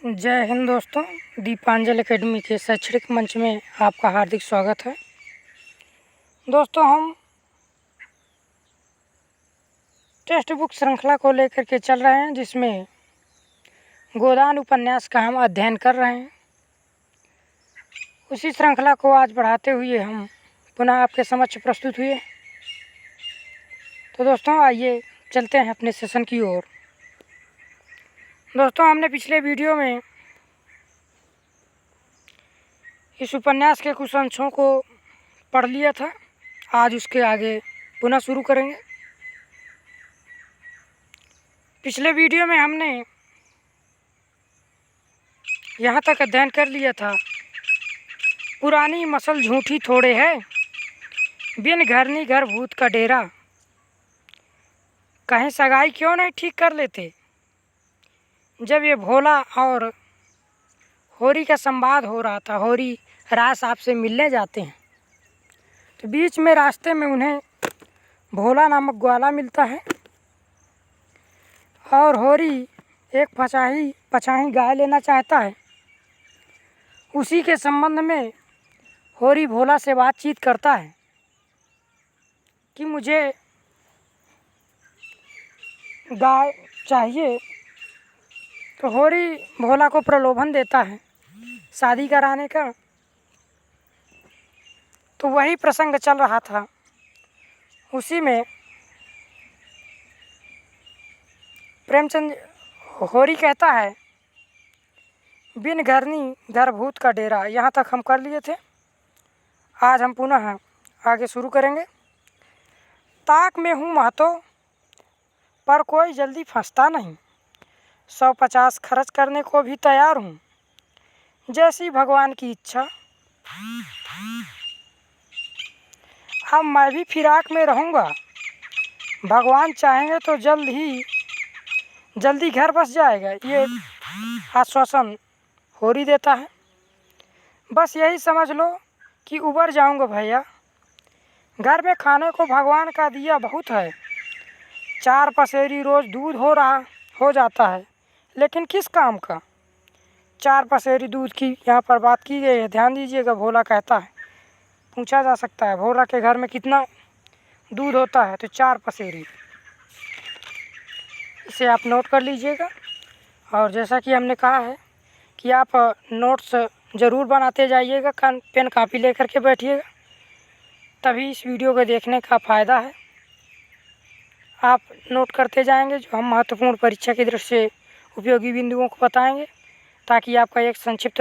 जय हिंद दोस्तों, दीपांजलि एकेडमी के शैक्षणिक मंच में आपका हार्दिक स्वागत है। दोस्तों, हम टेक्स्ट बुक श्रृंखला को लेकर के चल रहे हैं, जिसमें गोदान उपन्यास का हम अध्ययन कर रहे हैं। उसी श्रृंखला को आज बढ़ाते हुए हम पुनः आपके समक्ष प्रस्तुत हुए। तो दोस्तों, आइए चलते हैं अपने सेशन की ओर। दोस्तों, हमने पिछले वीडियो में इस उपन्यास के कुछ अंशों को पढ़ लिया था। आज उसके आगे पुनः शुरू करेंगे। पिछले वीडियो में हमने यहाँ तक अध्ययन कर लिया था। पुरानी मसल झूठी थोड़े है, बिन घरनी घर भूत का डेरा। कहीं सगाई क्यों नहीं ठीक कर लेते। जब ये भोला और होरी का संवाद हो रहा था, होरी राज साहब से मिलने जाते हैं, तो बीच में रास्ते में उन्हें भोला नामक ग्वाला मिलता है और होरी एक पछाही गाय लेना चाहता है। उसी के संबंध में होरी भोला से बातचीत करता है कि मुझे गाय चाहिए। तो होरी भोला को प्रलोभन देता है शादी कराने का। तो वही प्रसंग चल रहा था। उसी में प्रेमचंद होरी कहता है, बिन घरनी घर भूत का डेरा। यहाँ तक हम कर लिए थे। आज हम पुनः आगे शुरू करेंगे। ताक में हूँ महतो, पर कोई जल्दी फंसता नहीं। 150 खर्च करने को भी तैयार हूँ, जैसी भगवान की इच्छा। अब मैं भी फिराक में रहूँगा। भगवान चाहेंगे तो जल्दी घर बस जाएगा। ये आश्वासन होरी देता है। बस यही समझ लो कि उबर जाऊँगा भैया। घर में खाने को भगवान का दिया बहुत है। 4 पसेरी रोज़ दूध हो जाता है, लेकिन किस काम का। 4 पसेरी दूध की यहाँ पर बात की गई है, ध्यान दीजिएगा। भोला कहता है, पूछा जा सकता है भोला के घर में कितना दूध होता है, तो 4 पसेरी। इसे आप नोट कर लीजिएगा। और जैसा कि हमने कहा है कि आप नोट्स ज़रूर बनाते जाइएगा, पेन कापी लेकर के बैठिएगा, तभी इस वीडियो को देखने का फ़ायदा है। आप नोट करते जाएंगे, जो हम महत्वपूर्ण परीक्षा की दृष्टि से उपयोगी बिंदुओं को बताएंगे, ताकि आपका एक संक्षिप्त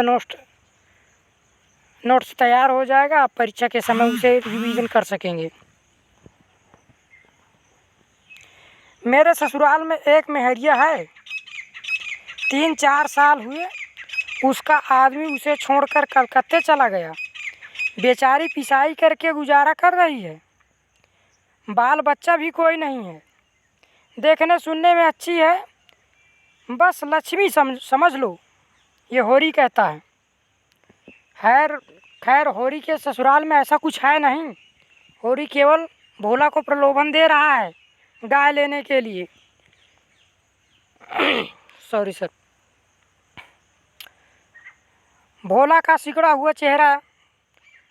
नोट्स तैयार हो जाएगा। आप परीक्षा के समय उसे रिवीजन कर सकेंगे। मेरे ससुराल में एक मेहरिया है, 3-4 साल हुए उसका आदमी उसे छोड़कर कलकत्ते चला गया। बेचारी पिसाई करके गुजारा कर रही है। बाल बच्चा भी कोई नहीं है। देखने सुनने में अच्छी है, बस लक्ष्मी समझ लो, ये होरी कहता है। खैर होरी के ससुराल में ऐसा कुछ है नहीं। होरी केवल भोला को प्रलोभन दे रहा है गाय लेने के लिए। Sorry sir. भोला का सिकुड़ा हुआ चेहरा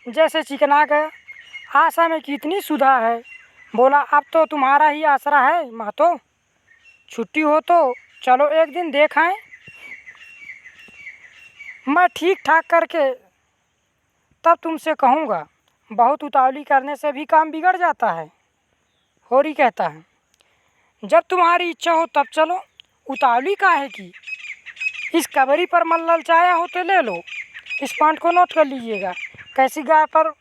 जैसे चिकना गया। आशा में कितनी सुधा है। बोला, अब तो तुम्हारा ही आसरा है महतो। छुट्टी हो तो चलो एक दिन देख आएं। मैं ठीक ठाक करके तब तुमसे कहूँगा। बहुत उतावली करने से भी काम बिगड़ जाता है, होरी कहता है। जब तुम्हारी इच्छा हो तब चलो, उतावली काहे की। इस कबरी पर मन ललचाया हो तो ले लो। इस पॉइंट को नोट कर लीजिएगा। कैसी गाय पर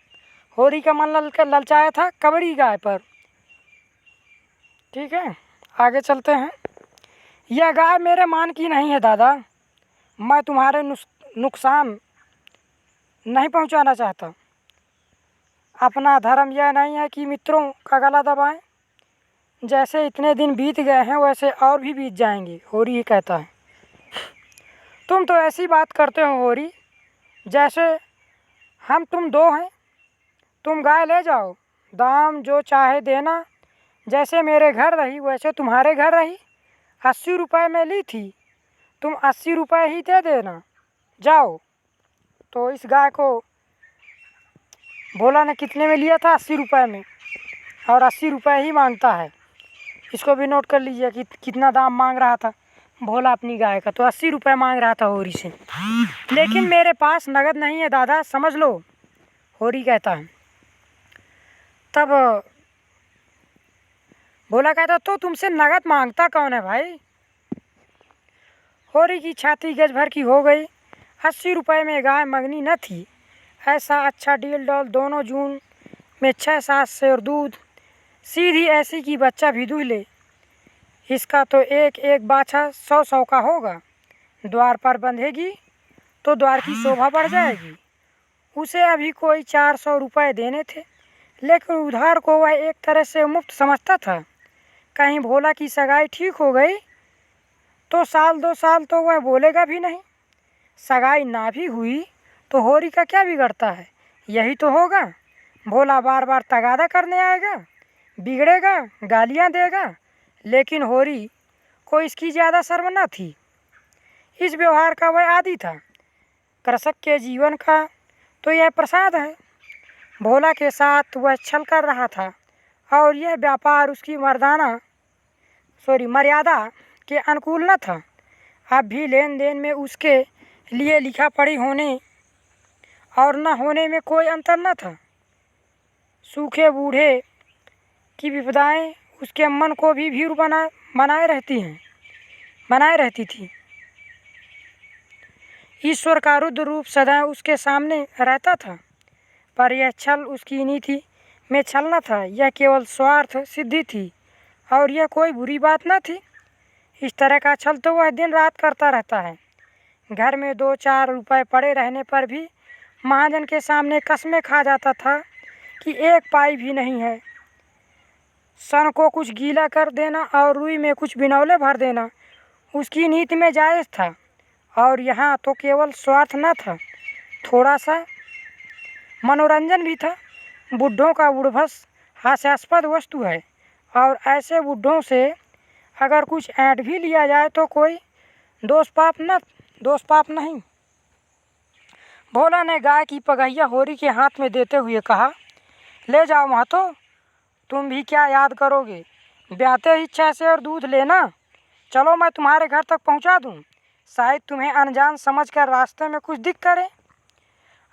होरी का मन ललचाया था? कबरी गाय पर। ठीक है, आगे चलते हैं। यह गाय मेरे मान की नहीं है दादा। मैं तुम्हारे नुकसान नहीं पहुंचाना चाहता। अपना धर्म यह नहीं है कि मित्रों का गला दबाएं। जैसे इतने दिन बीत गए हैं, वैसे और भी बीत जाएंगे, होरी ही कहता है। तुम तो ऐसी बात करते हो होरी, जैसे हम तुम 2 हैं। तुम गाय ले जाओ, दाम जो चाहे देना। जैसे मेरे घर रही वैसे तुम्हारे घर रही। 80 रुपये में ली थी, तुम 80 रुपये ही दे देना, जाओ। तो इस गाय को भोला ने कितने में लिया था? 80 रुपये में, और 80 रुपये ही मांगता है। इसको भी नोट कर लीजिए कि कितना दाम मांग रहा था भोला अपनी गाय का। तो 80 रुपये मांग रहा था होरी से। लेकिन मेरे पास नगद नहीं है दादा, समझ लो, होरी कहता है। तब भोला कहता तो तुमसे नगद मांगता कौन है भाई? होरी की छाती गज भर की हो गई। 80 रुपये में गाय मंगनी न थी। ऐसा अच्छा डील डॉल, दोनों जून में 6-7 सेर दूध, सीधी ऐसी कि बच्चा भी दूध ले। इसका तो एक एक बाछा 100-100 का होगा। द्वार पर बंधेगी तो द्वार की शोभा बढ़ जाएगी। उसे अभी कोई 400 रुपये देने थे, लेकिन उधार को वह एक तरह से मुफ्त समझता था। कहीं भोला की सगाई ठीक हो गई तो 1-2 साल तो वह बोलेगा भी नहीं। सगाई ना भी हुई तो होरी का क्या बिगड़ता है? यही तो होगा। भोला बार बार तगादा करने आएगा, बिगड़ेगा, गालियाँ देगा, लेकिन होरी को इसकी ज़्यादा शर्म न थी। इस व्यवहार का वह आदी था। कृषक के जीवन का तो यह प्रसाद है। भोला के साथ वह छल कर रहा था और यह व्यापार उसकी मर्यादा के अनुकूल न था। अब भी लेन देन में उसके लिए लिखा पढ़ी होने और न होने में कोई अंतर न था। सूखे बूढ़े की विपदाएं उसके मन को भी भीड़ बनाए रहती थी। ईश्वर का रुद्र रूप सदा उसके सामने रहता था, पर यह छल उसकी नीति में छल न था। यह केवल स्वार्थ सिद्धि थी और यह कोई बुरी बात न थी। इस तरह का छल तो वह दिन रात करता रहता है। घर में 2-4 रुपये पड़े रहने पर भी महाजन के सामने कसमें खा जाता था कि 1 पाई भी नहीं है। सन को कुछ गीला कर देना और रुई में कुछ बिनौले भर देना उसकी नीति में जायज़ था। और यहाँ तो केवल स्वार्थ न था, थोड़ा सा मनोरंजन भी था। बुढ़ों का उड़भस हास्यास्पद वस्तु है, और ऐसे बुढ़ों से अगर कुछ ऐंठ भी लिया जाए तो कोई दोष पाप नहीं। भोला ने गाय की पगहिया होरी के हाथ में देते हुए कहा, ले जाओ महतो, तुम भी क्या याद करोगे? ब्याते ही 6 सेर दूध लेना। चलो मैं तुम्हारे घर तक पहुंचा दूं। शायद तुम्हें अनजान समझकर रास्ते में कुछ दिख करे।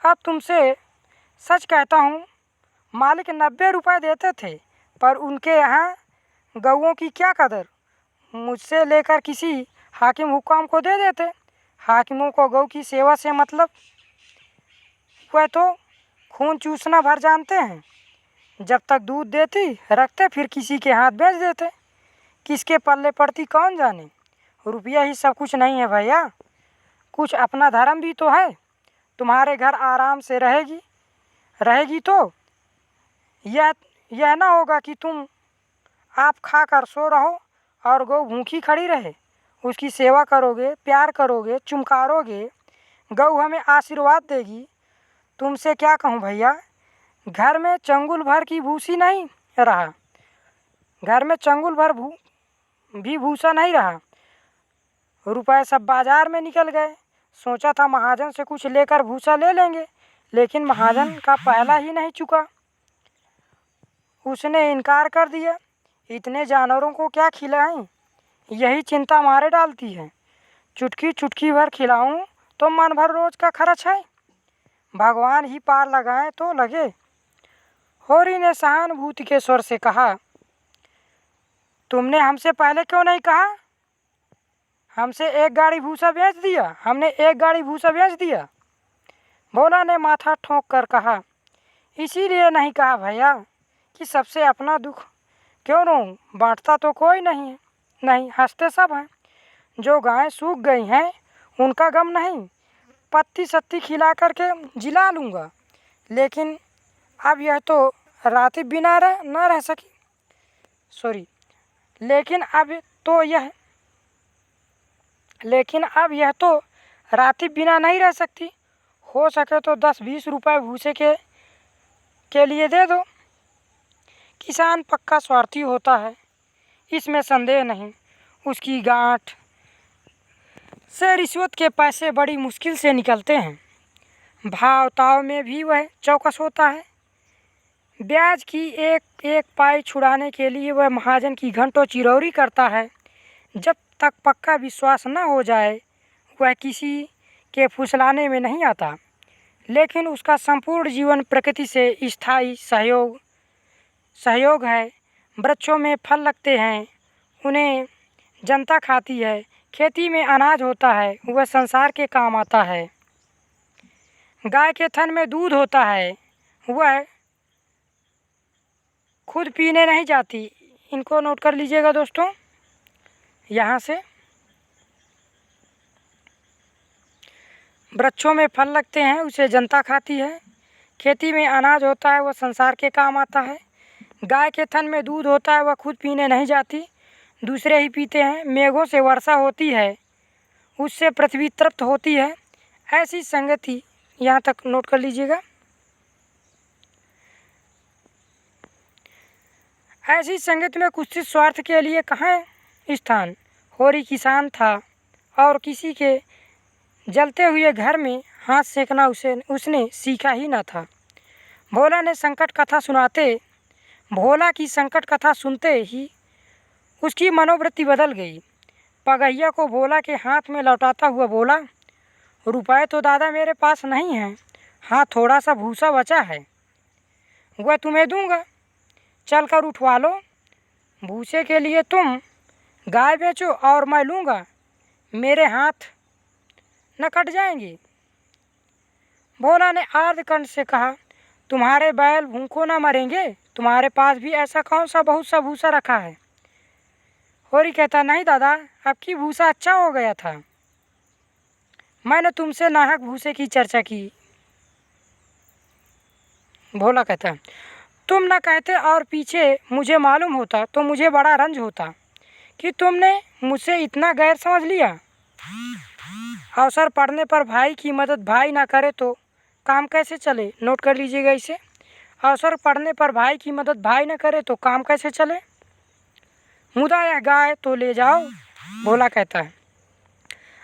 अब तुमसे सच कहता हूँ, मालिक 90 रुपये देते थे, पर उनके यहाँ गऊओं की क्या कदर। मुझसे लेकर किसी हाकिम हुक्काम को दे देते। हाकिमों को गऊ की सेवा से मतलब, वह तो खून चूसना भर जानते हैं। जब तक दूध देती रखते, फिर किसी के हाथ बेच देते। किसके पल्ले पड़ती कौन जाने। रुपया ही सब कुछ नहीं है भैया, कुछ अपना धर्म भी तो है। तुम्हारे घर आराम से रहेगी तो यह ना होगा कि तुम आप खा कर सो रहो और गौ भूखी खड़ी रहे। उसकी सेवा करोगे, प्यार करोगे, चुमकारोगे, गौ हमें आशीर्वाद देगी। तुमसे क्या कहूँ भैया, घर में चंगुल भर की भूसी नहीं रहा, घर में चंगुल भर भी भूसा नहीं रहा। रुपए सब बाजार में निकल गए। सोचा था महाजन से कुछ लेकर भूसा ले लेंगे, लेकिन महाजन का पहला ही नहीं चुका, उसने इनकार कर दिया। इतने जानवरों को क्या खिलाएं, यही चिंता मारे डालती है। चुटकी चुटकी भर खिलाऊं तो मन भर रोज का खर्च है। भगवान ही पार लगाए तो लगे। होरी ने सहानुभूति के स्वर से कहा, तुमने हमसे पहले क्यों नहीं कहा? हमने एक गाड़ी भूसा बेच दिया। भोला ने माथा ठोंक कर कहा, इसीलिए नहीं कहा भैया कि सबसे अपना दुख क्यों रहूं, बांटता तो कोई नहीं है। नहीं, हंसते सब हैं। जो गायें सूख गई हैं उनका गम नहीं, पत्ती सत्ती खिला करके जिला लूँगा। लेकिन अब यह तो राती बिना न रह सकी। लेकिन अब यह तो राती बिना नहीं रह सकती। हो सके तो 10-20 रुपये भूसे के लिए दे दो। किसान पक्का स्वार्थी होता है, इसमें संदेह नहीं। उसकी गांठ से रिश्वत के पैसे बड़ी मुश्किल से निकलते हैं। भाव ताव में भी वह चौकस होता है। ब्याज की एक एक पाई छुड़ाने के लिए वह महाजन की घंटों चिरौरी करता है। जब तक पक्का विश्वास न हो जाए वह किसी के फुसलाने में नहीं आता। लेकिन उसका संपूर्ण जीवन प्रकृति से स्थायी सहयोग है। वृक्षों में फल लगते हैं, उन्हें जनता खाती है। खेती में अनाज होता है, वह संसार के काम आता है। गाय के थन में दूध होता है, वह खुद पीने नहीं जाती। इनको नोट कर लीजिएगा दोस्तों। यहाँ से वृक्षों में फल लगते हैं, उसे जनता खाती है। खेती में अनाज होता है, वह संसार के काम आता है। गाय के थन में दूध होता है, वह खुद पीने नहीं जाती, दूसरे ही पीते हैं। मेघों से वर्षा होती है, उससे पृथ्वी तृप्त होती है। ऐसी संगति, यहाँ तक नोट कर लीजिएगा। ऐसी संगति में कुत्सित स्वार्थ के लिए कहाँ स्थान। होरी किसान था और किसी के जलते हुए घर में हाथ सेकना उसने सीखा ही न था। भोला की संकट कथा सुनते ही उसकी मनोवृत्ति बदल गई। पगहिया को भोला के हाथ में लौटाता हुआ बोला, रुपए तो दादा मेरे पास नहीं हैं, हाँ थोड़ा सा भूसा बचा है, वह तुम्हें दूंगा, चल कर उठवा लो। भूसे के लिए तुम गाय बेचो और मैं लूँगा, मेरे हाथ न कट जाएंगे। भोला ने आर्द्रकंठ से कहा, तुम्हारे बैल भूखों न मरेंगे, तुम्हारे पास भी ऐसा कौन सा बहुत सा भूसा रखा है। होरी कहता, नहीं दादा, अब की भूसा अच्छा हो गया था, मैंने तुमसे नाहक भूसे की चर्चा की। भोला कहता, तुम न कहते और पीछे मुझे मालूम होता तो मुझे बड़ा रंज होता कि तुमने मुझसे इतना गैर समझ लिया। अवसर पड़ने पर भाई की मदद भाई ना करे तो काम कैसे चले। नोट कर लीजिएगा इसे। अवसर पड़ने पर भाई की मदद भाई ना करे तो काम कैसे चले। मुदा यह गाय तो ले जाओ, भोला कहता है।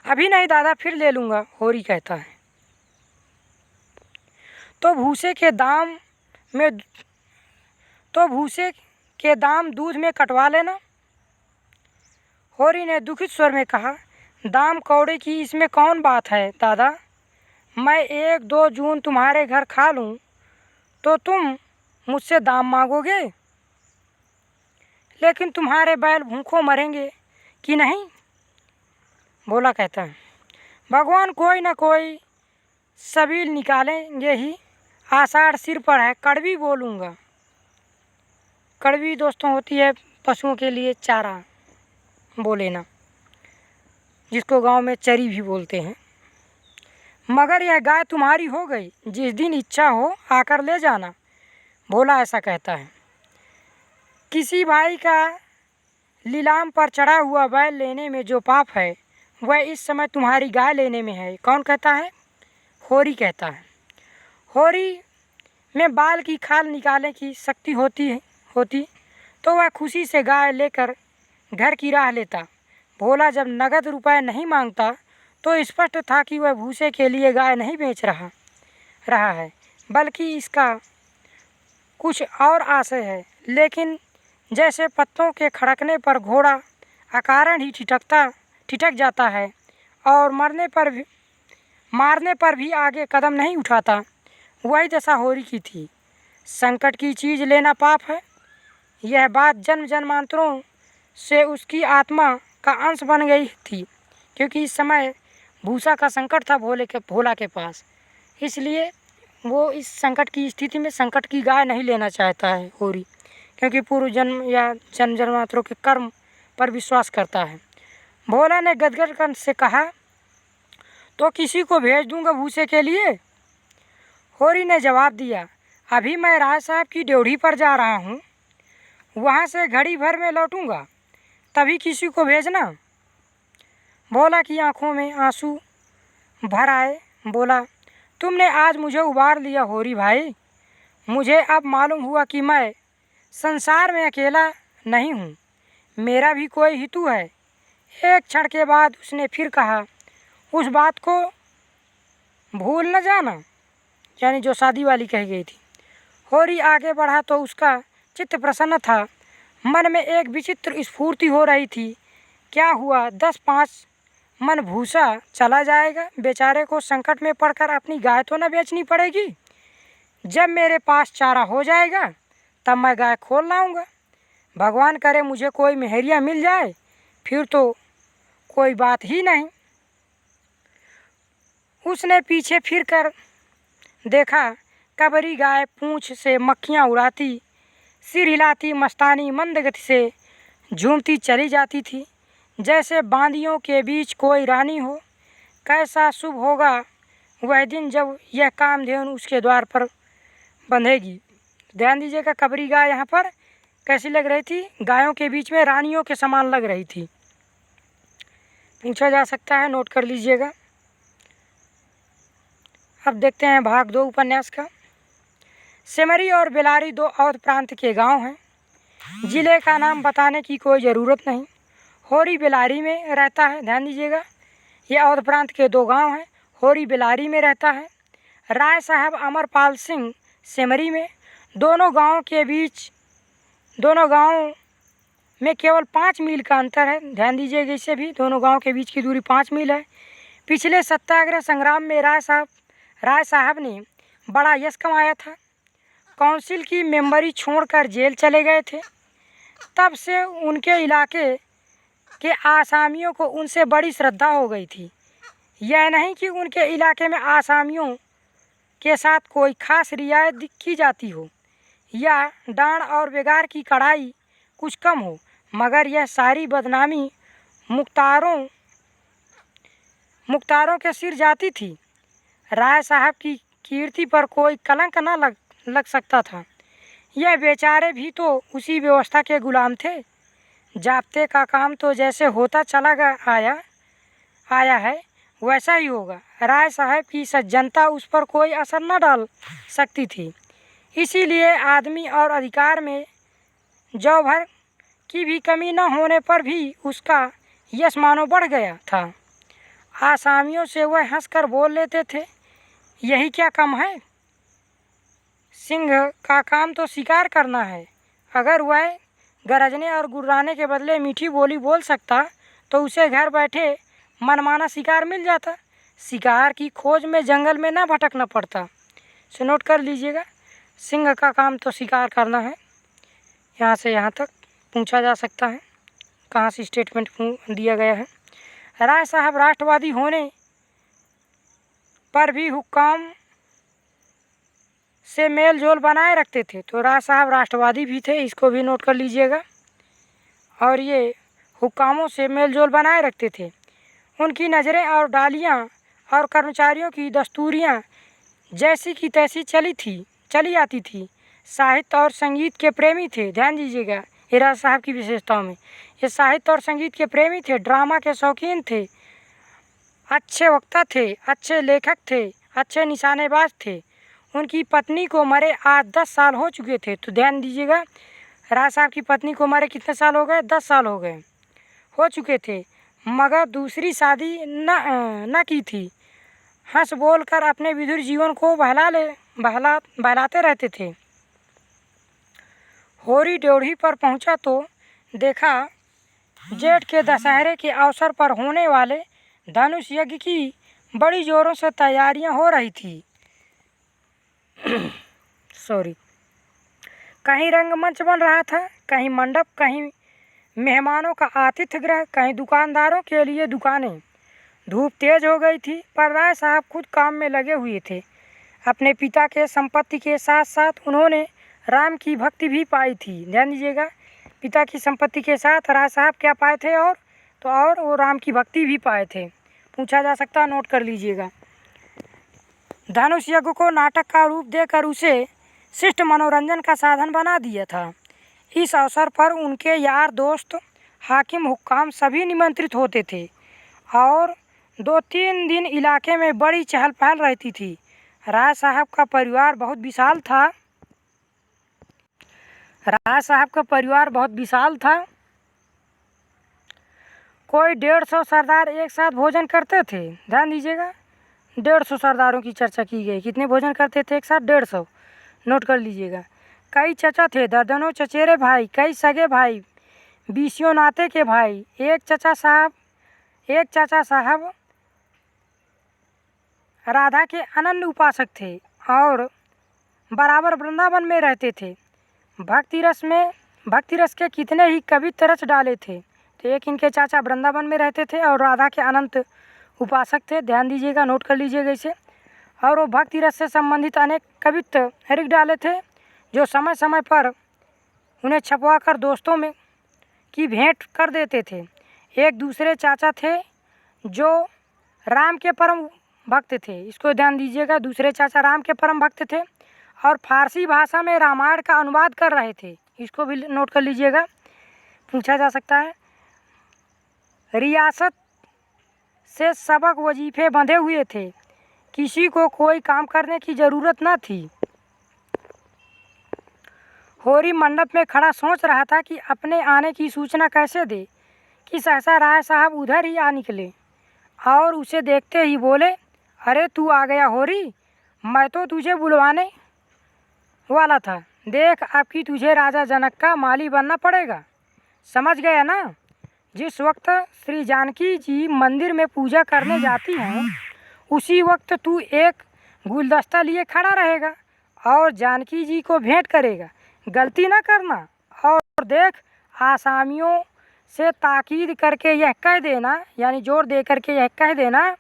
अभी नहीं दादा, फिर ले लूँगा, होरी कहता है। तो भूसे के दाम दूध में कटवा लेना। होरी ने दुखित स्वर में कहा, दाम कौड़े की इसमें कौन बात है दादा, मैं 1-2 जून तुम्हारे घर खा लूँ तो तुम मुझसे दाम मांगोगे, लेकिन तुम्हारे बैल भूखों मरेंगे कि नहीं। भोला कहता है, भगवान कोई ना कोई सबील निकालेंगे ही, आषाढ़ सिर पर है, कड़वी बोलूँगा। कड़वी दोस्तों होती है पशुओं के लिए चारा बोले ना, जिसको गांव में चरी भी बोलते हैं। मगर यह गाय तुम्हारी हो गई, जिस दिन इच्छा हो आकर ले जाना। भोला ऐसा कहता है। किसी भाई का लीलाम पर चढ़ा हुआ बैल लेने में जो पाप है वह इस समय तुम्हारी गाय लेने में है। कौन कहता है? होरी कहता है। होरी में बाल की खाल निकालने की शक्ति होती तो वह खुशी से गाय लेकर घर की राह लेता। भोला जब नगद रुपए नहीं मांगता तो स्पष्ट था कि वह भूसे के लिए गाय नहीं बेच रहा है, बल्कि इसका कुछ और आशय है। लेकिन जैसे पत्तों के खड़कने पर घोड़ा अकारण ही ठिठक जाता है और मारने पर भी आगे कदम नहीं उठाता, वही दशा होरी की थी। संकट की चीज़ लेना पाप है, यह बात जन्म जन्मांतरों से उसकी आत्मा का अंश बन गई थी, क्योंकि इस समय भूसा का संकट था भोला के पास। इसलिए वो इस संकट की स्थिति में संकट की गाय नहीं लेना चाहता है होरी, क्योंकि पूर्व जन्म या जन्म जन्मांतरों के कर्म पर विश्वास करता है। भोला ने गदगद कंठ से कहा, तो किसी को भेज दूंगा भूसे के लिए। होरी ने जवाब दिया, अभी मैं राय साहब की ड्योढ़ी पर जा रहा हूँ, वहाँ से घड़ी भर में लौटूंगा, तभी किसी को भेजना। भोला की आंखों में आंसू भर आए। बोला, तुमने आज मुझे उबार लिया होरी भाई। मुझे अब मालूम हुआ कि मैं संसार में अकेला नहीं हूँ, मेरा भी कोई हितू है। एक क्षण के बाद उसने फिर कहा, उस बात को भूल न जाना, यानी जो शादी वाली कही गई थी। होरी आगे बढ़ा तो उसका चित्त प्रसन्न था। मन में एक विचित्र स्फूर्ति हो रही थी। क्या हुआ, 10-5 मन भूसा चला जाएगा। बेचारे को संकट में पड़कर अपनी गाय तो न बेचनी पड़ेगी। जब मेरे पास चारा हो जाएगा तब मैं गाय खोल लाऊंगा। भगवान करे मुझे कोई मेहरिया मिल जाए, फिर तो कोई बात ही नहीं। उसने पीछे फिर कर देखा। कबरी गाय पूंछ से मक्खियाँ उड़ाती, सिर हिलाती मस्तानी मंद गति से झूमती चली जाती थी, जैसे बांदियों के बीच कोई रानी हो। कैसा शुभ होगा वह दिन जब यह कामधेनु उसके द्वार पर बंधेगी। ध्यान दीजिएगा, कबरी गाय यहाँ पर कैसी लग रही थी? गायों के बीच में रानियों के समान लग रही थी। पूछा जा सकता है, नोट कर लीजिएगा। अब देखते हैं भाग 2 उपन्यास का। सेमरी और बेलारी 2 अवध प्रांत के गांव हैं। जिले का नाम बताने की कोई ज़रूरत नहीं। होरी बेलारी में रहता है। ध्यान दीजिएगा, ये अवध प्रांत के 2 गांव हैं। होरी बेलारी में रहता है। राय साहब अमरपाल सिंह सेमरी में। दोनों गांव में केवल 5 मील का अंतर है। ध्यान दीजिएगा, इससे भी दोनों गांव के बीच की दूरी 5 मील है। पिछले सत्याग्रह संग्राम में राय साहब ने बड़ा यश कमाया था। काउंसिल की मेंबरी छोड़कर जेल चले गए थे। तब से उनके इलाके के आसामियों को उनसे बड़ी श्रद्धा हो गई थी। यह नहीं कि उनके इलाके में आसामियों के साथ कोई खास रियायत की जाती हो या डांड और बेगार की कड़ाई कुछ कम हो, मगर यह सारी बदनामी मुख्तारों के सिर जाती थी। राय साहब की कीर्ति पर कोई कलंक न लग सकता था। यह बेचारे भी तो उसी व्यवस्था के गुलाम थे। जाब्ते का काम तो जैसे होता चला आया है वैसा ही होगा। राय साहब की सज्जनता उस पर कोई असर न डाल सकती थी। इसीलिए आदमी और अधिकार में जौ भर की भी कमी न होने पर भी उसका यश मानो बढ़ गया था। आसामियों से वह हंसकर बोल लेते थे, यही क्या कम है? सिंह का काम तो शिकार करना है। अगर वह गरजने और गुर्राने के बदले मीठी बोली बोल सकता तो उसे घर बैठे मनमाना शिकार मिल जाता। शिकार की खोज में जंगल में ना भटकना पड़ता। सो नोट कर लीजिएगा, सिंह का काम तो शिकार करना है। यहाँ से यहाँ तक पूछा जा सकता है कहाँ से स्टेटमेंट दिया गया है। राय साहब राष्ट्रवादी होने पर भी हुक्काम से मेल जोल बनाए रखते थे। तो राय साहब राष्ट्रवादी भी थे, इसको भी नोट कर लीजिएगा। और ये हुक्कामों से मेल जोल बनाए रखते थे। उनकी नज़रें और डालियाँ और कर्मचारियों की दस्तूरियाँ जैसी की तैसी चली आती थी। साहित्य और संगीत के प्रेमी थे। ध्यान दीजिएगा, ये राय साहब की विशेषताओं में ये साहित्य और संगीत के प्रेमी थे, ड्रामा के शौकीन थे, अच्छे वक्ता थे, अच्छे लेखक थे, अच्छे निशानेबाज थे। उनकी पत्नी को मरे आज 10 साल हो चुके थे। तो ध्यान दीजिएगा, राय साहब की पत्नी को मरे कितने साल हो गए? 10 साल हो चुके थे, मगर दूसरी शादी न की थी। हंस बोल कर अपने विधुर जीवन को बहलाते रहते थे। होरी ड्योढ़ी पर पहुंचा तो देखा जेठ के दशहरे के अवसर पर होने वाले धनुष यज्ञ की बड़ी जोरों से तैयारियां हो रही थी। कहीं रंगमंच बन रहा था, कहीं मंडप, कहीं मेहमानों का आतिथ्य गृह, कहीं दुकानदारों के लिए दुकानें। धूप तेज हो गई थी, पर राय साहब खुद काम में लगे हुए थे। अपने पिता के संपत्ति के साथ साथ उन्होंने राम की भक्ति भी पाई थी। ध्यान दीजिएगा, पिता की संपत्ति के साथ राय साहब क्या पाए थे? और वो राम की भक्ति भी पाए थे। पूछा जा सकता है, नोट कर लीजिएगा। धनुष यज्ञ को नाटक का रूप देकर उसे शिष्ट मनोरंजन का साधन बना दिया था। इस अवसर पर उनके यार दोस्त, हाकिम, हुक्काम सभी निमंत्रित होते थे और 2-3 दिन इलाके में बड़ी चहल पहल रहती थी। राय साहब का परिवार बहुत विशाल था। कोई 150 सरदार एक साथ भोजन करते थे। ध्यान दीजिएगा, 150 सरदारों की चर्चा की गई। कितने भोजन करते थे एक साथ? 150। नोट कर लीजिएगा। कई चचा थे, दर्जनों चचेरे भाई, कई सगे भाई, बीसियों नाते के भाई। एक चाचा साहब राधा के अनन्य उपासक थे और बराबर वृंदावन में रहते थे। भक्ति रस के कितने ही कवित्व रच डाले थे। तो एक इनके चाचा वृंदावन में रहते थे और राधा के अनंत उपासक थे। ध्यान दीजिएगा, नोट कर लीजिएगा इसे। और वो भक्ति रस से संबंधित अनेक कवित्व लिख डाले थे, जो समय समय पर उन्हें छपवा कर दोस्तों में की भेंट कर देते थे। एक दूसरे चाचा थे जो राम के परम भक्त थे। इसको ध्यान दीजिएगा, दूसरे चाचा राम के परम भक्त थे और फारसी भाषा में रामायण का अनुवाद कर रहे थे। इसको भी नोट कर लीजिएगा, पूछा जा सकता है। रियासत से सबक वजीफे बंधे हुए थे, किसी को कोई काम करने की ज़रूरत न थी। होरी मंडप में खड़ा सोच रहा था कि अपने आने की सूचना कैसे दे कि सहसा राय साहब उधर ही आ निकले और उसे देखते ही बोले, अरे तू आ गया होरी, मैं तो तुझे बुलवाने वाला था। देख, अब कि तुझे राजा जनक का माली बनना पड़ेगा, समझ गया ना। जिस वक्त श्री जानकी जी मंदिर में पूजा करने जाती हैं, उसी वक्त तू एक गुलदस्ता लिए खड़ा रहेगा और जानकी जी को भेंट करेगा। गलती ना करना। और देख, आसामियों से ताकीद करके यह कह देना, यानी जोर दे करके यह कह देना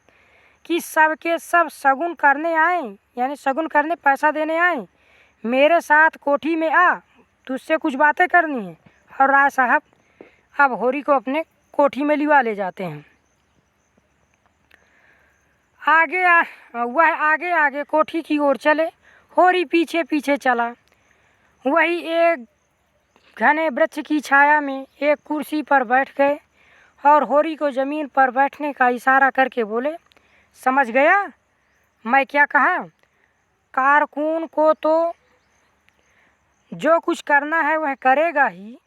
कि सब के सब शगुन करने आए, यानी शगुन करने पैसा देने आए। मेरे साथ कोठी में आ, तुझसे कुछ बातें करनी है। और राय साहब अब होरी को अपने कोठी में लिवा ले जाते हैं। वह आगे आगे कोठी की ओर चले, होरी पीछे पीछे चला। वही एक घने वृक्ष की छाया में एक कुर्सी पर बैठ गए और होरी को ज़मीन पर बैठने का इशारा करके बोले, समझ गया मैं क्या कहा? कारकुन को तो जो कुछ करना है वह करेगा ही,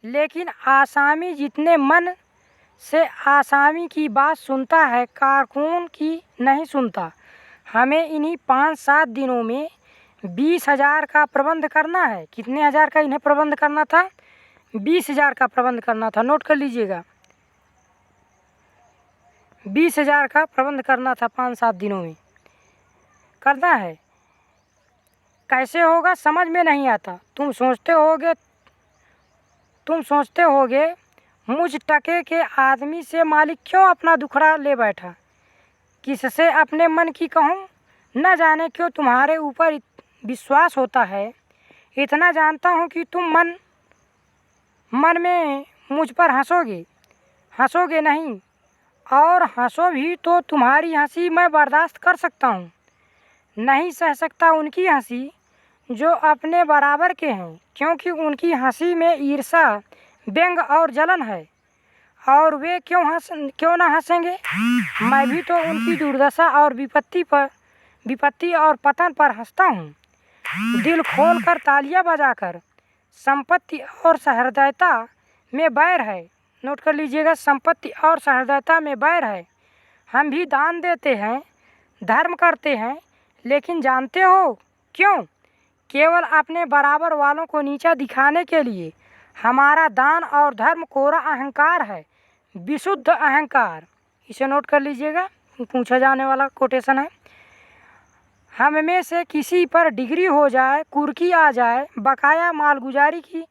लेकिन आसामी जितने मन से आसामी की बात सुनता है, कारकुन की नहीं सुनता। हमें इन्हीं 5-7 दिनों में 20,000 का प्रबंध करना है। कितने हज़ार का इन्हें प्रबंध करना था? 20,000 का प्रबंध करना था। नोट कर लीजिएगा, 20,000 का प्रबंध करना था। 5-7 दिनों में करना है। कैसे होगा समझ में नहीं आता। तुम सोचते होगे मुझ टके के आदमी से मालिक क्यों अपना दुखड़ा ले बैठा? किससे अपने मन की कहूँ? न जाने क्यों तुम्हारे ऊपर विश्वास होता है। इतना जानता हूँ कि तुम मन में मुझ पर हंसोगे नहीं, और हंसो भी तो तुम्हारी हंसी मैं बर्दाश्त कर सकता हूँ। नहीं सह सकता उनकी हंसी जो अपने बराबर के हैं, क्योंकि उनकी हंसी में ईर्ष्या, व्यंग और जलन है। और वे क्यों ना हंसेंगे? मैं भी तो उनकी दुर्दशा और विपत्ति और पतन पर हंसता हूँ। दिल खोल कर तालियां बजाकर। संपत्ति और सहृदयता में बैर है। नोट कर लीजिएगा, संपत्ति और सहृदयता में बैर है। हम भी दान देते हैं, धर्म करते हैं, लेकिन जानते हो क्यों? केवल अपने बराबर वालों को नीचा दिखाने के लिए। हमारा दान और धर्म कोरा अहंकार है, विशुद्ध अहंकार। इसे नोट कर लीजिएगा, पूछा जाने वाला कोटेशन है। हम में से किसी पर डिग्री हो जाए, कुर्की आ जाए, बकाया मालगुजारी की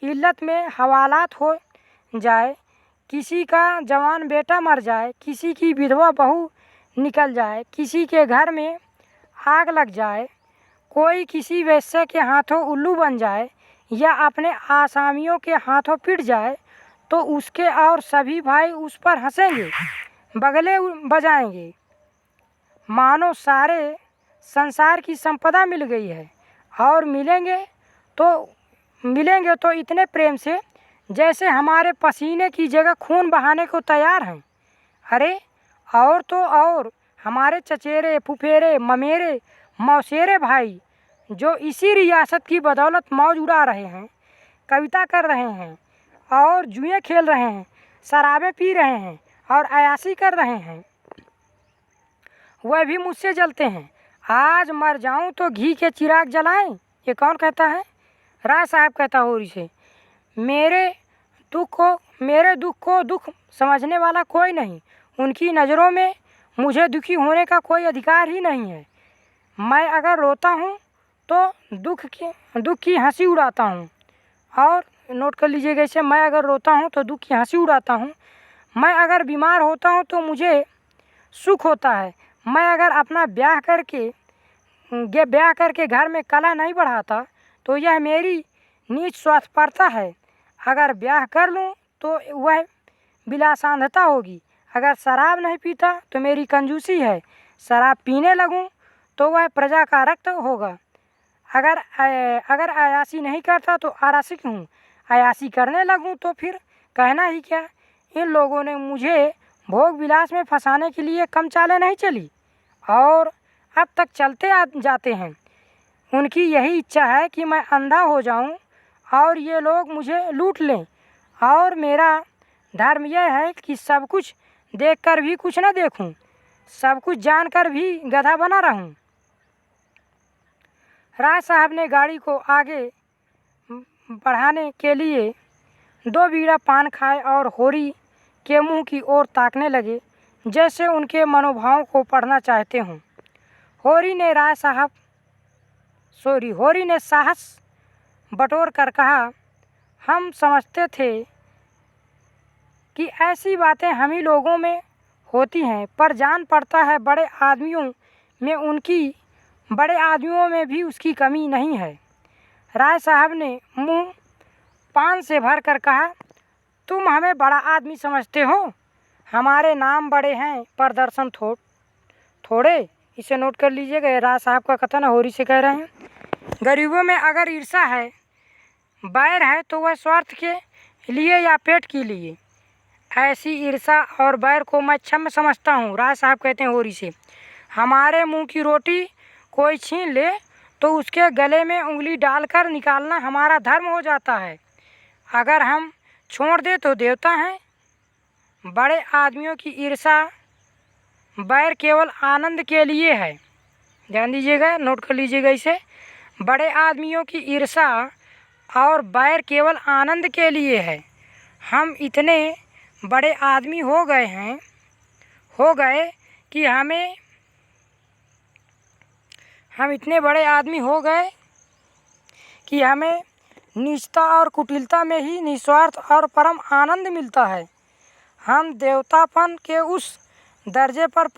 इल्लत में हवालात हो जाए, किसी का जवान बेटा मर जाए, किसी की विधवा बहू निकल जाए, किसी के घर में आग लग जाए, कोई किसी वैश्य के हाथों उल्लू बन जाए या अपने आसामियों के हाथों पिट जाए, तो उसके और सभी भाई उस पर हंसेंगे, बगले बजाएंगे, मानो सारे संसार की संपदा मिल गई है। और मिलेंगे तो इतने प्रेम से जैसे हमारे पसीने की जगह खून बहाने को तैयार हैं। अरे और तो और हमारे चचेरे, फुफेरे, ममेरे, मौसेरे भाई जो इसी रियासत की बदौलत मौज उड़ा रहे हैं, कविता कर रहे हैं और जुएं खेल रहे हैं, शराबें पी रहे हैं और अय्याशी कर रहे हैं, वह भी मुझसे जलते हैं। आज मर जाऊं तो घी के चिराग जलाएं। ये कौन कहता है? राय साहब कहता होरी से। मेरे दुख को दुख समझने वाला कोई नहीं। उनकी नज़रों में मुझे दुखी होने का कोई अधिकार ही नहीं है। मैं अगर रोता हूँ तो दुख की हंसी उड़ाता हूँ। और नोट कर लीजिएगा इसे, मैं अगर रोता हूँ तो दुख की हंसी उड़ाता हूँ। मैं अगर बीमार होता हूँ तो मुझे सुख होता है। मैं अगर अपना ब्याह करके घर में कलह नहीं बढ़ाता तो यह मेरी नीच स्वार्थपरता है। अगर ब्याह कर लूँ तो वह विलासांधता होगी। अगर शराब नहीं पीता तो मेरी कंजूसी है। शराब पीने लगूँ तो वह प्रजा का रक्त होगा। अगर अय्याशी नहीं करता तो आरासिक हूँ। अय्याशी करने लगूँ तो फिर कहना ही क्या। इन लोगों ने मुझे भोग विलास में फंसाने के लिए कम चालें नहीं चली और अब तक चलते जाते हैं। उनकी यही इच्छा है कि मैं अंधा हो जाऊं और ये लोग मुझे लूट लें। और मेरा धर्म यह है कि सब कुछ देखकर भी कुछ न देखूं, सब कुछ जानकर भी गधा बना रहूं। राय साहब ने गाड़ी को आगे बढ़ाने के लिए 2 बीड़ा पान खाए और होरी के मुंह की ओर ताकने लगे, जैसे उनके मनोभावों को पढ़ना चाहते हों। होरी ने साहस बटोर कर कहा, हम समझते थे कि ऐसी बातें हम ही लोगों में होती हैं, पर जान पड़ता है बड़े आदमियों में भी उसकी कमी नहीं है। राय साहब ने मुंह पान से भर कर कहा, तुम हमें बड़ा आदमी समझते हो? हमारे नाम बड़े हैं पर दर्शन थोड़े। इसे नोट कर लीजिएगा, राय साहब का कथन होरी से कह रहे हैं। गरीबों में अगर ईर्ष्या है, बैर है, तो वह स्वार्थ के लिए या पेट के लिए। ऐसी ईर्ष्या और बैर को मैं क्षम्य समझता हूँ। राय साहब कहते हैं होरी से, हमारे मुंह की रोटी कोई छीन ले तो उसके गले में उंगली डालकर निकालना हमारा धर्म हो जाता है। अगर हम छोड़ दे तो देवता हैं। बड़े आदमियों की ईर्ष्या बैर केवल आनंद के लिए है। ध्यान दीजिएगा, नोट कर लीजिएगा इसे। बड़े आदमियों की ईर्ष्या और बैर केवल आनंद के लिए है। हम इतने बड़े आदमी हो गए कि हमें नीचता और कुटिलता में ही निस्वार्थ और परम आनंद मिलता है। हम देवतापन के उस दर्जे पर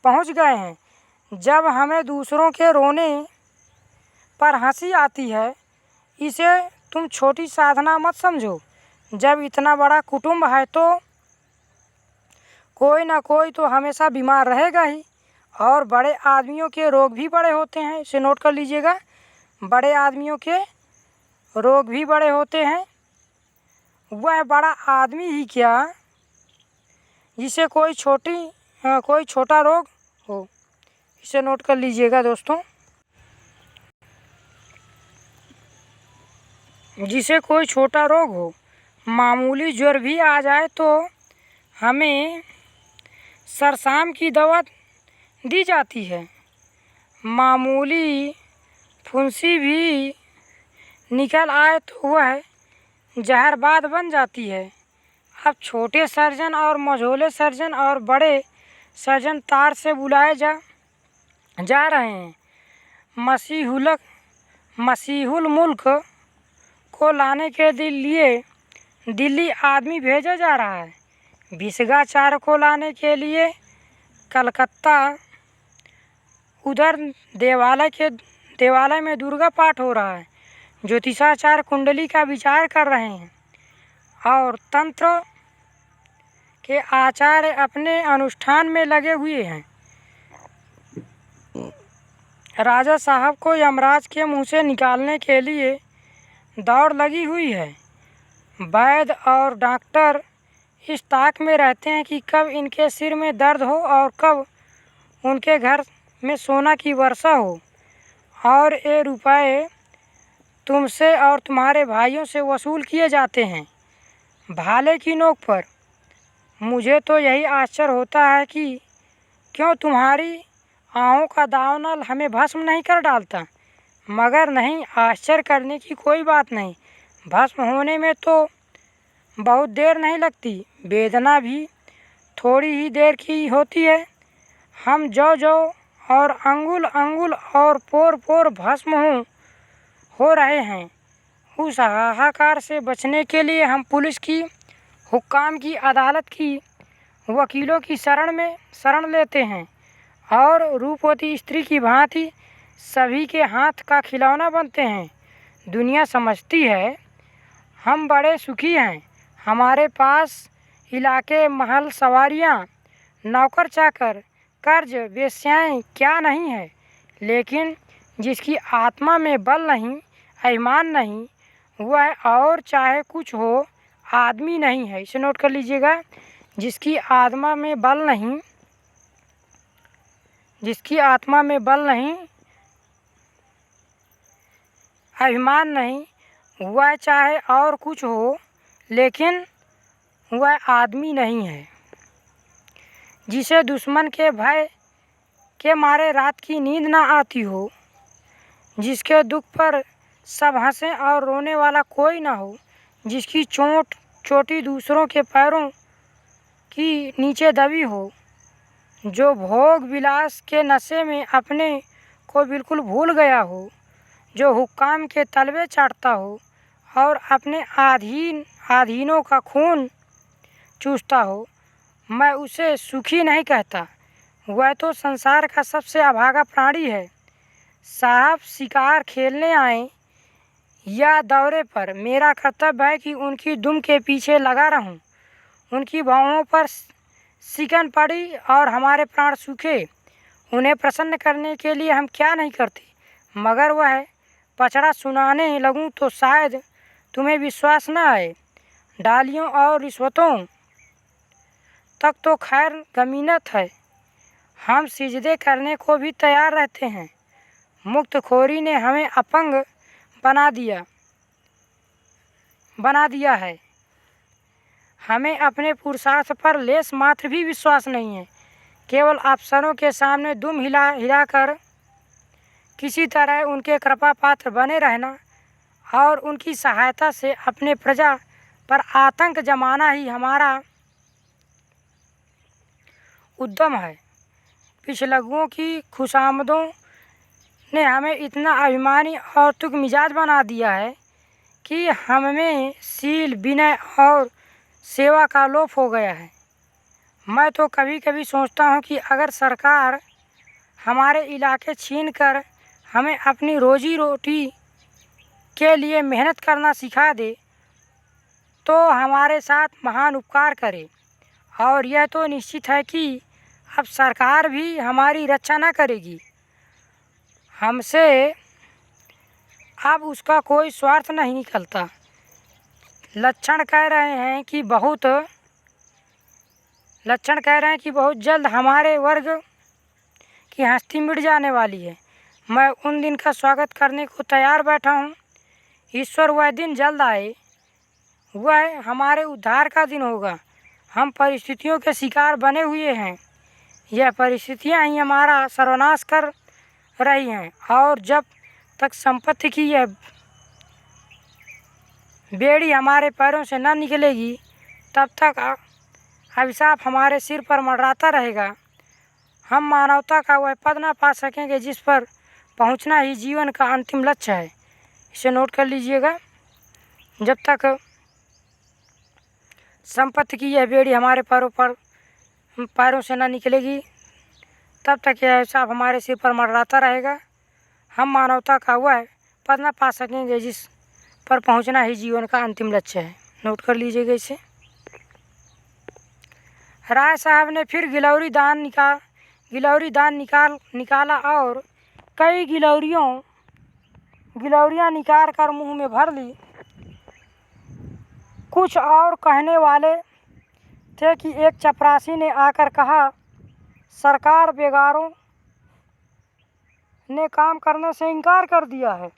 पहुंच गए हैं जब हमें दूसरों के रोने पर हंसी आती है। इसे तुम छोटी साधना मत समझो। जब इतना बड़ा कुटुंब है तो कोई ना कोई तो हमेशा बीमार रहेगा ही, और बड़े आदमियों के रोग भी बड़े होते हैं। इसे नोट कर लीजिएगा, बड़े आदमियों के रोग भी बड़े होते हैं। वह बड़ा आदमी ही क्या जिसे कोई छोटा रोग हो। इसे नोट कर लीजिएगा दोस्तों, जिसे कोई छोटा रोग हो। मामूली ज्वर भी आ जाए तो हमें सरसाम की दवा दी जाती है। मामूली फुंसी भी निकल आए तो वह जहरबाद बन जाती है। अब छोटे सर्जन और मझोले सर्जन और बड़े सर्जन तार से बुलाए जा रहे हैं। मसीहुल मुल्क को लाने के लिए दिल्ली आदमी भेजा जा रहा है। भिसगाचार को लाने के लिए कलकत्ता। उधर देवालय में दुर्गा पाठ हो रहा है। ज्योतिषाचार कुंडली का विचार कर रहे हैं और तंत्र के आचार्य अपने अनुष्ठान में लगे हुए हैं। राजा साहब को यमराज के मुंह से निकालने के लिए दौड़ लगी हुई है। वैद्य और डॉक्टर इस ताक में रहते हैं कि कब इनके सिर में दर्द हो और कब उनके घर में सोना की वर्षा हो, और ये रुपए तुमसे और तुम्हारे भाइयों से वसूल किए जाते हैं। भाले की नोक पर। मुझे तो यही आश्चर्य होता है कि क्यों तुम्हारी आहों का दावानल हमें भस्म नहीं कर डालता। मगर नहीं, आश्चर्य करने की कोई बात नहीं। भस्म होने में तो बहुत देर नहीं लगती, वेदना भी थोड़ी ही देर की होती है। हम जो जो और अंगुल अंगुल और पोर पोर भस्म हो रहे हैं। उस हाहाकार से बचने के लिए हम पुलिस की, हुक्काम की, अदालत की, वकीलों की शरण लेते हैं और रूपवती स्त्री की भांति सभी के हाथ का खिलौना बनते हैं। दुनिया समझती है हम बड़े सुखी हैं। हमारे पास इलाके, महल, सवारियां, नौकर चाकर, कर्ज, वेश्याएं क्या नहीं है। लेकिन जिसकी आत्मा में बल नहीं, ईमान नहीं, वह और चाहे कुछ हो आदमी नहीं है। इसे नोट कर लीजिएगा। जिसकी आत्मा में बल नहीं, जिसकी आत्मा में बल नहीं, अभिमान नहीं, वह चाहे और कुछ हो लेकिन वह आदमी नहीं है। जिसे दुश्मन के भय के मारे रात की नींद ना आती हो, जिसके दुख पर सब हंसें और रोने वाला कोई ना हो, जिसकी चोटी दूसरों के पैरों की नीचे दबी हो, जो भोग विलास के नशे में अपने को बिल्कुल भूल गया हो, जो हुक्काम के तलवे चाटता हो और अपने आधीनों का खून चूसता हो, मैं उसे सुखी नहीं कहता। वह तो संसार का सबसे अभागा प्राणी है। साहब शिकार खेलने आए या दौरे पर, मेरा कर्तव्य है कि उनकी दुम के पीछे लगा रहूं। उनकी भौहों पर सिकन पड़ी और हमारे प्राण सूखे। उन्हें प्रसन्न करने के लिए हम क्या नहीं करते। मगर वह पचड़ा सुनाने लगूं तो शायद तुम्हें विश्वास न आए। डालियों और रिश्वतों तक तो खैर गमीनत है, हम सिजदे करने को भी तैयार रहते हैं। मुक्तखोरी ने हमें अपंग बना दिया है। हमें अपने पुरुषार्थ पर लेस मात्र भी विश्वास नहीं है। केवल अफसरों के सामने दुम हिलाकर किसी तरह उनके कृपा पात्र बने रहना और उनकी सहायता से अपने प्रजा पर आतंक जमाना ही हमारा उद्यम है। पिछलग्गुओं की खुशामदों ने हमें इतना अभिमानी और तुक मिजाज बना दिया है कि हमें शील, विनय और सेवा का लोप हो गया है। मैं तो कभी कभी सोचता हूँ कि अगर सरकार हमारे इलाके छीन कर हमें अपनी रोजी रोटी के लिए मेहनत करना सिखा दे तो हमारे साथ महान उपकार करे। और यह तो निश्चित है कि अब सरकार भी हमारी रक्षा न करेगी। हमसे अब उसका कोई स्वार्थ नहीं निकलता। लक्षण कह रहे हैं कि बहुत जल्द हमारे वर्ग की हस्ती मिट जाने वाली है। मैं उन दिन का स्वागत करने को तैयार बैठा हूँ। ईश्वर वह दिन जल्द आए, वह हमारे उद्धार का दिन होगा। हम परिस्थितियों के शिकार बने हुए हैं। यह परिस्थितियाँ ही हमारा सर्वनाश कर रही हैं और जब तक संपत्ति की यह बेड़ी हमारे पैरों से न निकलेगी तब तक अभिशाप हमारे सिर पर मंडराता रहेगा। हम मानवता का वह पद न पा सकेंगे जिस पर पहुंचना ही जीवन का अंतिम लक्ष्य है। इसे नोट कर लीजिएगा। जब तक संपत्ति की यह बेड़ी हमारे पैरों से न निकलेगी तब तक यह अभिशाप हमारे सिर पर मंडराता रहेगा। हम मानवता का वह पद न पा सकेंगे जिस पर पहुंचना ही जीवन का अंतिम लक्ष्य है। नोट कर लीजिएगा इसे। राय साहब ने फिर गिलौरी दान निकाला और कई गिलौरियाँ निकाल कर मुंह में भर ली। कुछ और कहने वाले थे कि एक चपरासी ने आकर कहा, सरकार बेगारों ने काम करने से इनकार कर दिया है।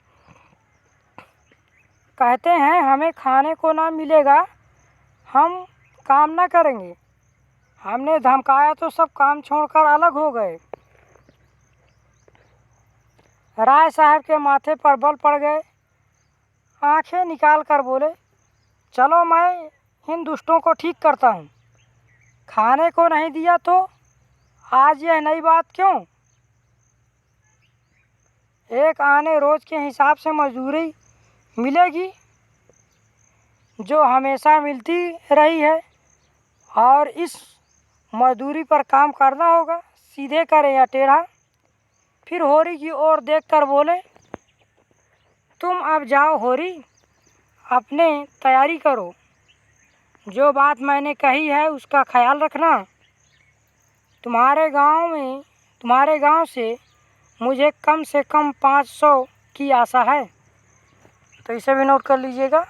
कहते हैं हमें खाने को ना मिलेगा, हम काम ना करेंगे। हमने धमकाया तो सब काम छोड़कर अलग हो गए। राय साहब के माथे पर बल पड़ गए। आंखें निकाल कर बोले, चलो मैं इन दुष्टों को ठीक करता हूँ। खाने को नहीं दिया तो आज यह नई बात क्यों? एक आने रोज के हिसाब से मजदूरी मिलेगी जो हमेशा मिलती रही है, और इस मजदूरी पर काम करना होगा, सीधे करें या टेढ़ा। फिर होरी की ओर देखकर बोले, तुम अब जाओ होरी, अपने तैयारी करो। जो बात मैंने कही है उसका ख्याल रखना। तुम्हारे गांव से मुझे कम से कम 500 की आशा है। तो इसे भी नोट कर लीजिएगा।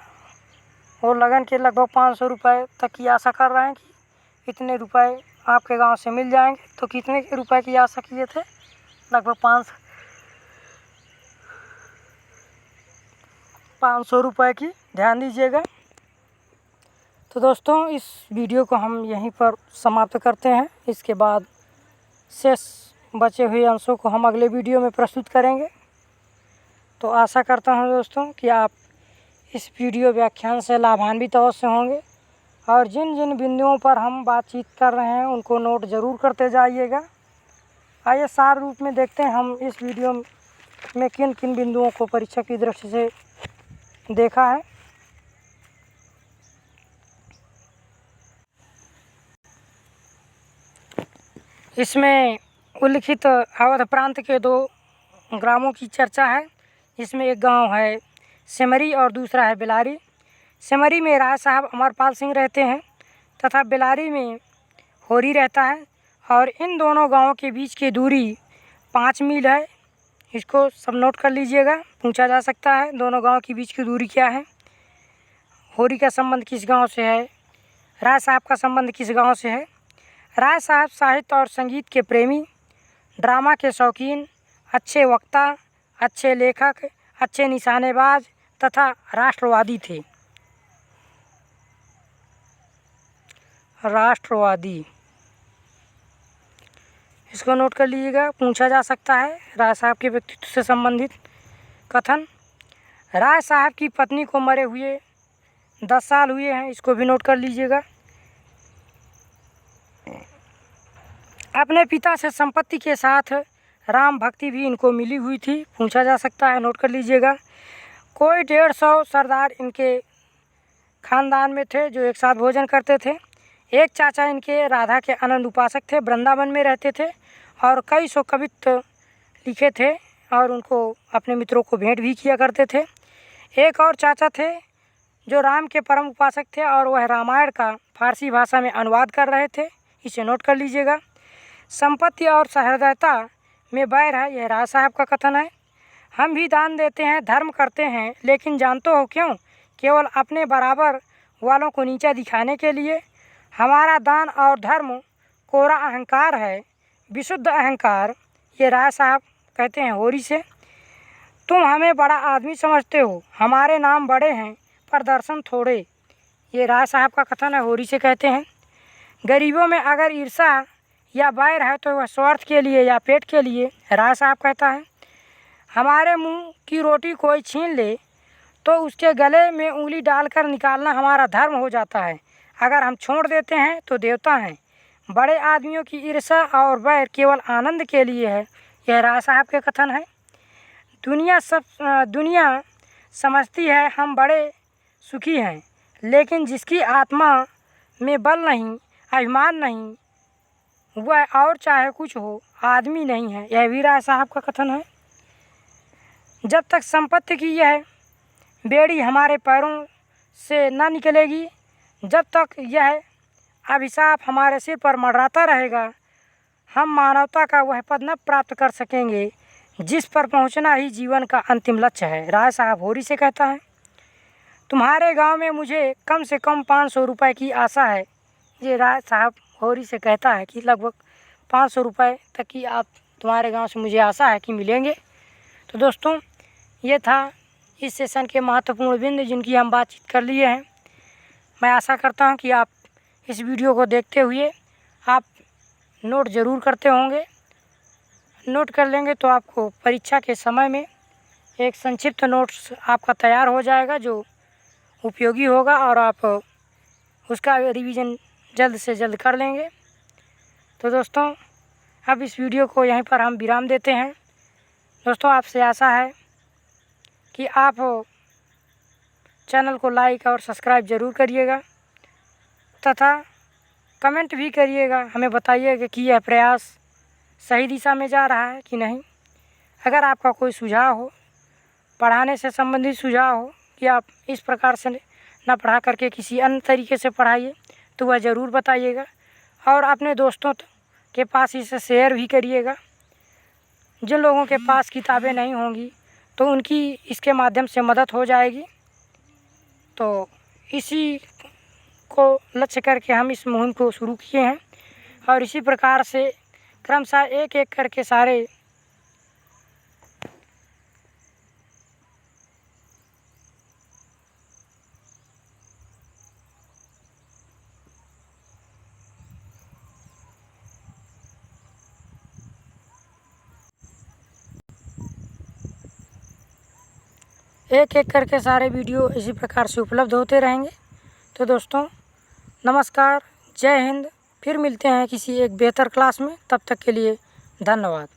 वो लगन के लगभग 500 रुपये तक की आशा कर रहे हैं कि इतने रुपए आपके गांव से मिल जाएंगे। तो कितने रुपए की आशा किए थे? लगभग 500 रुपये की। ध्यान दीजिएगा। तो दोस्तों, इस वीडियो को हम यहीं पर समाप्त करते हैं। इसके बाद शेष बचे हुए अंशों को हम अगले वीडियो में प्रस्तुत करेंगे। तो आशा करता हूं दोस्तों कि आप इस वीडियो व्याख्यान से लाभान्वित अवश्य होंगे, और जिन जिन बिंदुओं पर हम बातचीत कर रहे हैं उनको नोट ज़रूर करते जाइएगा। आइए सार रूप में देखते हैं हम इस वीडियो में किन किन बिंदुओं को परीक्षा की दृष्टि से देखा है। इसमें उल्लिखित अवध प्रांत के 2 ग्रामों की चर्चा है। इसमें एक गांव है सिमरी और दूसरा है बेलारी। सिमरी में राय साहब अमरपाल सिंह रहते हैं तथा बेलारी में होरी रहता है, और इन दोनों गांवों के बीच की दूरी 5 मील है। इसको सब नोट कर लीजिएगा, पूछा जा सकता है दोनों गांवों के बीच की दूरी क्या है। होरी का संबंध किस गांव से है, राय साहब का संबंध किस गांव से है। राय साहब साहित्य और संगीत के प्रेमी, ड्रामा के शौकीन, अच्छे वक्ता, अच्छे लेखक, अच्छे निशानेबाज तथा राष्ट्रवादी थे। राष्ट्रवादी, इसको नोट कर लीजिएगा, पूछा जा सकता है राय साहब के व्यक्तित्व से संबंधित कथन। राय साहब की पत्नी को मरे हुए 10 साल हुए हैं। इसको भी नोट कर लीजिएगा। अपने पिता से संपत्ति के साथ राम भक्ति भी इनको मिली हुई थी, पूछा जा सकता है, नोट कर लीजिएगा। कोई 150 सरदार इनके खानदान में थे जो एक साथ भोजन करते थे। एक चाचा इनके राधा के आनंद उपासक थे, वृंदावन में रहते थे और कई सौ कवित्व लिखे थे और उनको अपने मित्रों को भेंट भी किया करते थे। एक और चाचा थे जो राम के परम उपासक थे और वह रामायण का फारसी भाषा में अनुवाद कर रहे थे। इसे नोट कर लीजिएगा। संपत्ति और सहृदयता में बैर है, यह राय साहब का कथन है। हम भी दान देते हैं, धर्म करते हैं, लेकिन जानते हो क्यों? केवल अपने बराबर वालों को नीचा दिखाने के लिए। हमारा दान और धर्म कोरा अहंकार है, विशुद्ध अहंकार। ये राय साहब कहते हैं होरी से। तुम हमें बड़ा आदमी समझते हो, हमारे नाम बड़े हैं पर दर्शन थोड़े। ये राय साहब का कथन है, होरी से कहते हैं। गरीबों में अगर ईर्षा या बैर है तो वह स्वार्थ के लिए या पेट के लिए। राय साहब कहता है, हमारे मुंह की रोटी कोई छीन ले तो उसके गले में उंगली डालकर निकालना हमारा धर्म हो जाता है। अगर हम छोड़ देते हैं तो देवता हैं। बड़े आदमियों की ईर्षा और बैर केवल आनंद के लिए है। यह राय साहब के कथन है। दुनिया समझती है हम बड़े सुखी हैं, लेकिन जिसकी आत्मा में बल नहीं, अभिमान नहीं, वह और चाहे कुछ हो आदमी नहीं है। यह भी राय साहब का कथन है। जब तक संपत्ति की यह बेड़ी हमारे पैरों से न निकलेगी, जब तक यह अभिशाप हमारे सिर पर मंडराता रहेगा, हम मानवता का वह पद न प्राप्त कर सकेंगे जिस पर पहुंचना ही जीवन का अंतिम लक्ष्य है। राय साहब होरी से कहता है, तुम्हारे गांव में मुझे कम से कम 500 रुपये की आशा है। ये राय साहब होरी से कहता है कि लगभग 500 रुपये तक की आप तुम्हारे गांव से मुझे आशा है कि मिलेंगे। तो दोस्तों, ये था इस सेशन के महत्वपूर्ण बिंदु जिनकी हम बातचीत कर लिए हैं। मैं आशा करता हूँ कि आप इस वीडियो को देखते हुए आप नोट ज़रूर करते होंगे। नोट कर लेंगे तो आपको परीक्षा के समय में एक संक्षिप्त नोट्स आपका तैयार हो जाएगा जो उपयोगी होगा और आप उसका रिवीजन जल्द से जल्द कर लेंगे। तो दोस्तों, अब इस वीडियो को यहीं पर हम विराम देते हैं। दोस्तों, आपसे आशा है कि आप चैनल को लाइक और सब्सक्राइब ज़रूर करिएगा तथा कमेंट भी करिएगा, हमें बताइएगा कि यह प्रयास सही दिशा में जा रहा है कि नहीं। अगर आपका कोई सुझाव हो, पढ़ाने से संबंधित सुझाव हो कि आप इस प्रकार से ना पढ़ा करके किसी अन्य तरीके से पढ़ाइए, तो वह ज़रूर बताइएगा और अपने दोस्तों के पास इसे शेयर भी करिएगा। जिन लोगों के पास किताबें नहीं होंगी तो उनकी इसके माध्यम से मदद हो जाएगी। तो इसी को लक्ष्य करके हम इस मुहिम को शुरू किए हैं और इसी प्रकार से क्रमशः एक एक करके सारे वीडियो इसी प्रकार से उपलब्ध होते रहेंगे। तो दोस्तों, नमस्कार, जय हिंद। फिर मिलते हैं किसी एक बेहतर क्लास में, तब तक के लिए धन्यवाद।